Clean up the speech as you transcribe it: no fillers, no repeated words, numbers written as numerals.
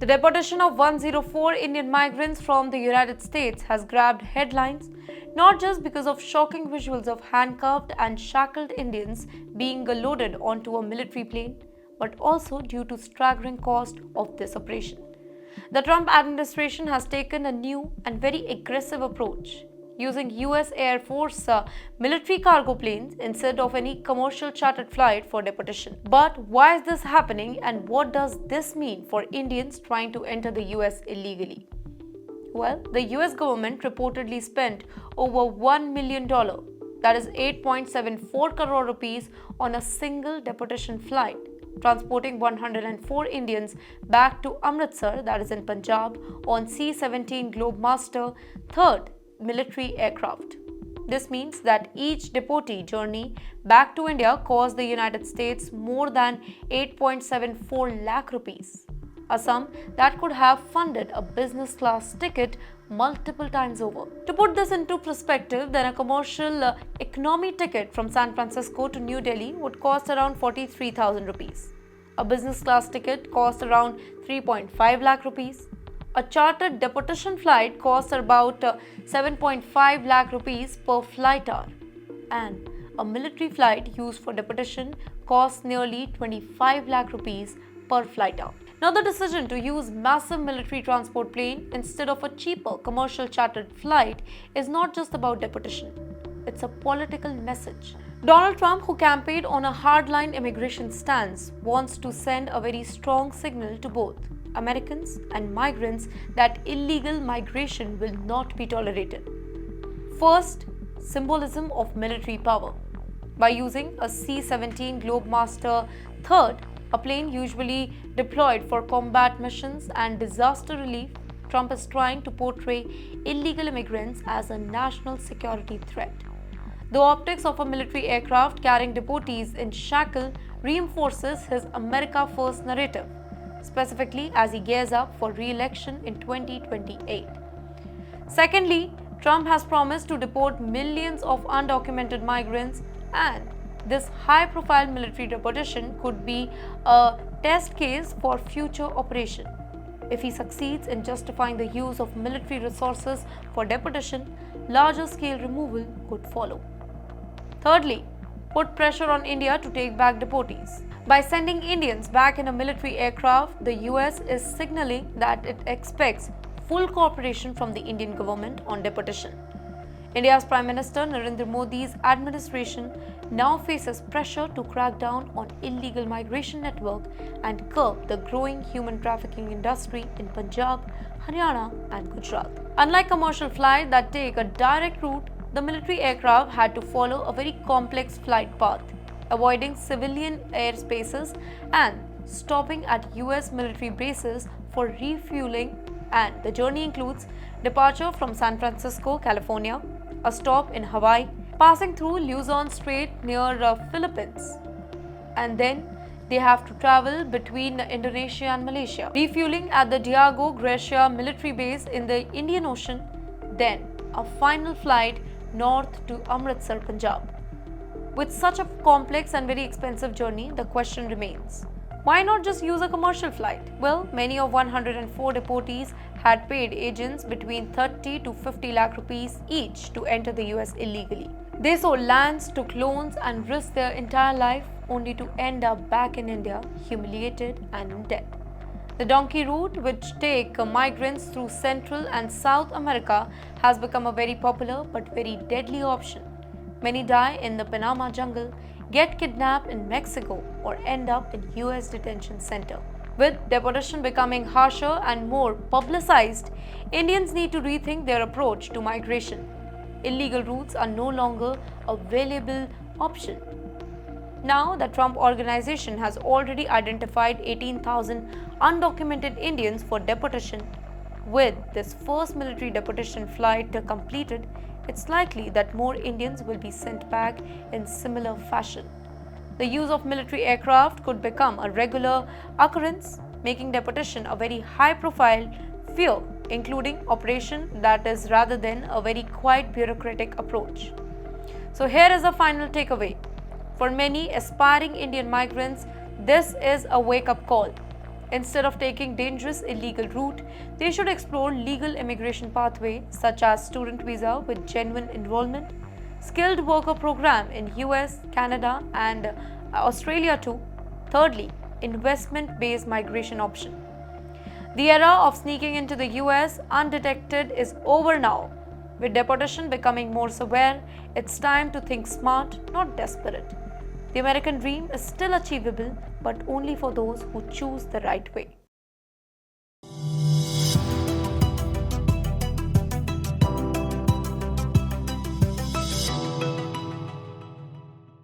The deportation of 104 Indian migrants from the United States has grabbed headlines not just because of shocking visuals of handcuffed and shackled Indians being loaded onto a military plane, but also due to staggering cost of this operation. The Trump administration has taken a new and very aggressive approach, using US Air Force military cargo planes instead of any commercial chartered flight for deportation. But why is this happening, and what does this mean for Indians trying to enter the US illegally? Well, the US government reportedly spent over $1 million, that is 8.74 crore rupees, on a single deportation flight, transporting 104 Indians back to Amritsar, that is in Punjab, on C-17 Globemaster 3rd military aircraft. This means that each deportee journey back to India cost the United States more than 8.74 lakh rupees, a sum that could have funded a business class ticket multiple times over. To put this into perspective, then a commercial economy ticket from San Francisco to New Delhi would cost around 43,000 rupees. A business class ticket costs around 3.5 lakh rupees. A chartered deportation flight costs about 7.5 lakh rupees per flight hour, and a military flight used for deportation costs nearly 25 lakh rupees per flight hour. Now, the decision to use massive military transport plane instead of a cheaper commercial chartered flight is not just about deportation. It's a political message. Donald Trump, who campaigned on a hardline immigration stance, wants to send a very strong signal to both Americans and migrants that illegal migration will not be tolerated. First, symbolism of military power. By using a C-17 Globemaster 3rd, a plane usually deployed for combat missions and disaster relief, Trump is trying to portray illegal immigrants as a national security threat. The optics of a military aircraft carrying deportees in shackle reinforces his America First narrative, specifically as he gears up for re-election in 2028. Secondly, Trump has promised to deport millions of undocumented migrants, and this high-profile military deportation could be a test case for future operation. If he succeeds in justifying the use of military resources for deportation, larger-scale removal could follow. Thirdly, put pressure on India to take back deportees. By sending Indians back in a military aircraft, the US is signaling that it expects full cooperation from the Indian government on deportation. India's Prime Minister Narendra Modi's administration now faces pressure to crack down on illegal migration network and curb the growing human trafficking industry in Punjab, Haryana and Gujarat. Unlike commercial flights that take a direct route, the military aircraft had to follow a very complex flight path, avoiding civilian airspaces and stopping at US military bases for refueling, and the journey includes departure from San Francisco, California, a stop in Hawaii, passing through Luzon Strait near Philippines, and then they have to travel between Indonesia and Malaysia, refueling at the Diego Garcia military base in the Indian Ocean, then a final flight north to Amritsar, Punjab. With such a complex and very expensive journey, the question remains, why not just use a commercial flight? Well, many of 104 deportees had paid agents between 30 to 50 lakh rupees each to enter the US illegally. They sold lands, took loans and risked their entire life only to end up back in India, humiliated and in debt. The donkey route, which take migrants through Central and South America, has become a very popular but very deadly option. Many die in the Panama jungle, get kidnapped in Mexico, or end up in US detention center. With deportation becoming harsher and more publicized, Indians need to rethink their approach to migration. Illegal routes are no longer a available option. Now, the Trump organization has already identified 18,000 undocumented Indians for deportation. With this first military deportation flight completed, it's likely that more Indians will be sent back in similar fashion. The use of military aircraft could become a regular occurrence, making deportation a very high-profile fear, including operation that is rather than a very quiet bureaucratic approach. So here is a final takeaway. For many aspiring Indian migrants, this is a wake-up call. Instead of taking dangerous illegal route, they should explore legal immigration pathway such as student visa with genuine enrollment, skilled worker program in US, Canada and Australia too. Thirdly, investment based migration option. The era of sneaking into the US undetected is over now. With deportation becoming more severe, it's time to think smart, not desperate. The American dream is still achievable, but only for those who choose the right way.